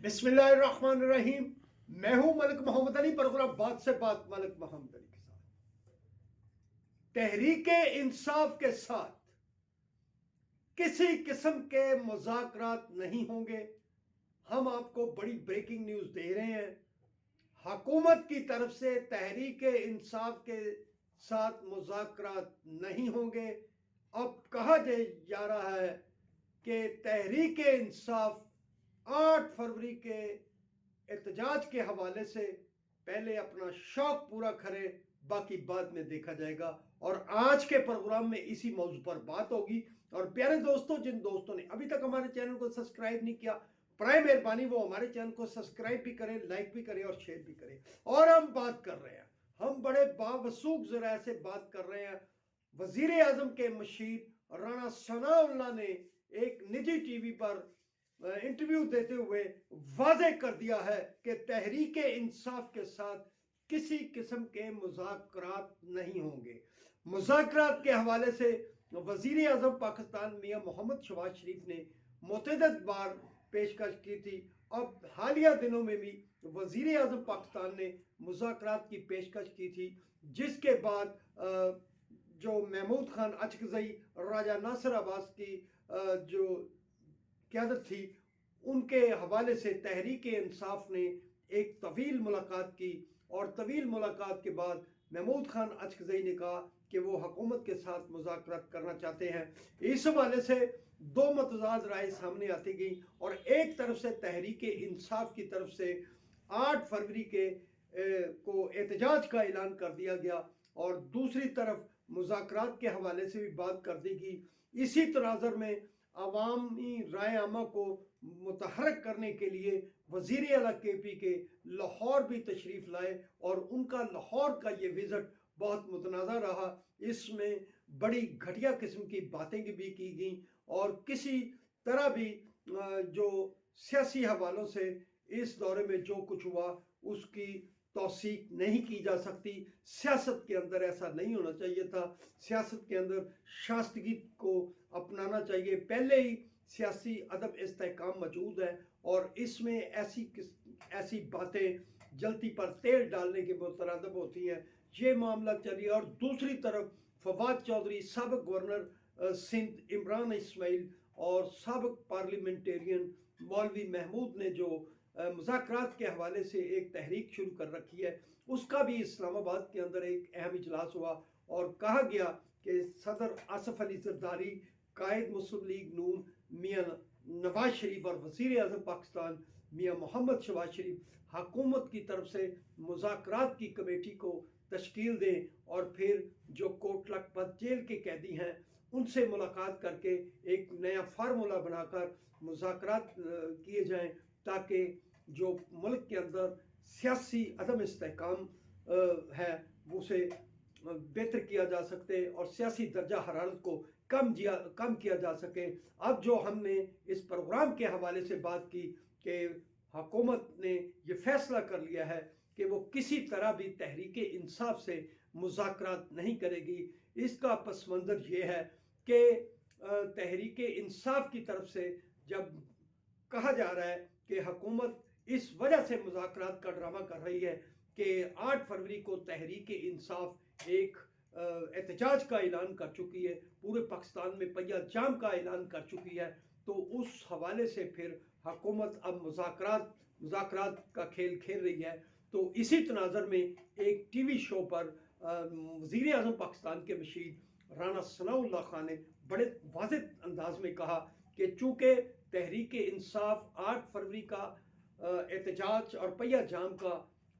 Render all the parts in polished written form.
बिस्मिल्लाहिर्रहमानिर्रहीम। मैं हूं मलिक मोहम्मद अली, प्रोग्राम बात से बात मलिक मोहम्मद अली के साथ। तहरीक इंसाफ के साथ किसी किस्म के मुज़ाकरात नहीं होंगे। हम आपको बड़ी ब्रेकिंग न्यूज़ दे रहे हैं। हुकूमत की तरफ से तहरीक इंसाफ के साथ मुज़ाकरात नहीं होंगे। अब कहा जा रहा है कि तहरीक इंसाफ 8 फरवरी के एहतजाज के हवाले से पहले अपना शौक पूरा करे, बाकी बाद में देखा जाएगा। और आज के प्रोग्राम में इसी मौजू पर बात होगी। और प्यारे दोस्तों, जिन दोस्तों ने अभी तक हमारे चैनल को सब्सक्राइब नहीं किया, प्राय मेहरबानी वो हमारे चैनल को सब्सक्राइब भी करें, लाइक भी करें और शेयर भी करें। और हम बात कर रहे हैं, हम बड़े बावसूख जरा से बात कर रहे हैं। वजीर आजम के मशीर राणा सनाउल्लाह ने एक निजी टीवी पर इंटरव्यू देते हुए वाज़ेह कर दिया है कि तहरीक इंसाफ के साथ किसी किस्म के मुज़ाकरात नहीं होंगे। मुज़ाकरात के हवाले से वज़ीर आज़म पाकिस्तान मियां मोहम्मद शहबाज शरीफ ने मुतअद्दिद बार पेशकश की थी। अब हालिया दिनों में भी वज़ीर आज़म पाकिस्तान ने मुज़ाकरात की पेशकश की थी, जिसके बाद जो महमूद खान अचकज़ई, राजा नासिर अब्बास की जो क़यादत थी, उनके हवाले से तहरीक इंसाफ ने एक तवील मुलाकात की। और तवील मुलाकात के बाद महमूद खान अचकज़ई ने कहा कि वो हुकूमत के साथ मुज़ाकरात करना चाहते हैं। इस हवाले से दो मतजाद राय सामने आती गई और एक तरफ से तहरीक इंसाफ की तरफ से 8 फरवरी के को एहतजाज का ऐलान कर दिया गया और दूसरी तरफ मुज़ाकरात के हवाले से भी बात कर दी गई। इसी तनाज़र में अवामी राय आमा को मुतहरक करने के लिए वज़ीर आला KP के लाहौर भी तशरीफ़ लाए और उनका लाहौर का ये विज़िट बहुत मुतनाज़ा रहा। इसमें बड़ी घटिया किस्म की बातें भी की गई और किसी तरह भी जो सियासी हवालों से इस दौरे में जो कुछ हुआ उसकी तौसीक नहीं की जा सकती। सियासत के अंदर ऐसा नहीं होना चाहिए था। सियासत के अंदर शास्तगी को अपनाना चाहिए। पहले ही सियासी अदब इस्तेहकाम मौजूद है और इसमें ऐसी बातें जलती पर तेल डालने के मुतरादब होती हैं। ये मामला चलिए। और दूसरी तरफ फवाद चौधरी, साबिक गवर्नर सिंध इमरान इस्माइल और साबिक पार्लियामेंटेरियन मौलवी महमूद ने जो मुज़ाकरात के हवाले से एक तहरीक शुरू कर रखी है, उसका भी इस्लामाबाद के अंदर एक अहम इजलास हुआ और कहा गया कि सदर आसफ अली जरदारी, कायद मुस्लिम लीग नून मियां नवाज शरीफ और वज़ीर आज़म पाकिस्तान मियां मोहम्मद शहबाज शरीफ हुकूमत की तरफ से मुज़ाकरात की कमेटी को तश्कील दें और फिर जो कोट लखपत जेल के कैदी हैं उनसे मुलाकात करके एक नया फार्मूला बनाकर मुज़ाकरात किए जाएं, ताकि जो मुल्क के अंदर सियासी अदम इस्तेहकाम है उसे बेहतर किया जा सके और सियासी दर्जा हरारत को कम किया जा सके। अब जो हमने इस प्रोग्राम के हवाले से बात की कि हुकूमत ने ये फैसला कर लिया है कि वो किसी तरह भी तहरीक इंसाफ से मुज़ाकरात नहीं करेगी। इसका पस मंज़र ये है कि तहरीक इंसाफ की तरफ से जब कहा जा रहा है कि हुकूमत इस वजह से मुज़ाकरात का ड्रामा कर रही है कि 8 फरवरी को तहरीक इंसाफ एक एहतजाज का ऐलान कर चुकी है, पूरे पाकिस्तान में पहिया जाम का ऐलान कर चुकी है, तो उस हवाले से फिर हुकूमत अब मुज़ाकरात का खेल खेल रही है। तो इसी तनाज़र में एक टीवी शो पर वज़ीर आज़म पाकिस्तान के मशीर राणा सनाउल्लाह खान ने बड़े वाज़ेह अंदाज में कहा कि चूँकि तहरीक इंसाफ 8 फरवरी का एहतजाज और पहिया जाम का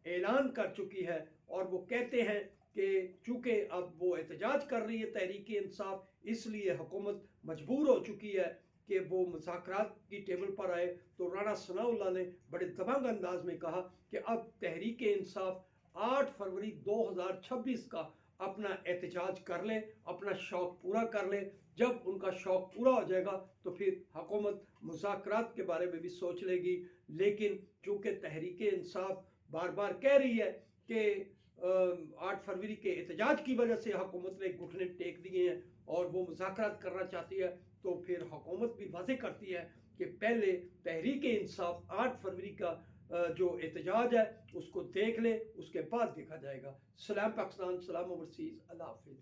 ऐलान कर चुकी है और वो कहते हैं कि चूँकि अब वो एहतजाज कर रही है तहरीक इंसाफ, इसलिए हुकूमत मजबूर हो चुकी है कि वो मुज़ाकरात की टेबल पर आए। तो राणा सनाउल्लाह ने बड़े दबंग अंदाज में कहा कि अब तहरीक इंसाफ 8 फरवरी 2026 का अपना एहतजाज कर लें, अपना शौक पूरा कर लें। जब उनका शौक पूरा हो जाएगा तो फिर हुकूमत मुज़ाकरात के बारे में भी सोच लेगी। लेकिन चूँकि तहरीक इंसाफ बार बार कह रही है कि 8 फरवरी के एहतजाज की वजह से हुकूमत ने घुटने टेक दिए हैं और वो मुज़ाकरात करना चाहती है, तो फिर हुकूमत भी वाज़ेह करती है کہ پہلے تحریک انصاف 8 فروری کا جو احتجاج ہے اس کو دیکھ لے، اس کے بعد دیکھا جائے گا۔ سلام پاکستان، سلام اوورسیز، اللہ حافظ۔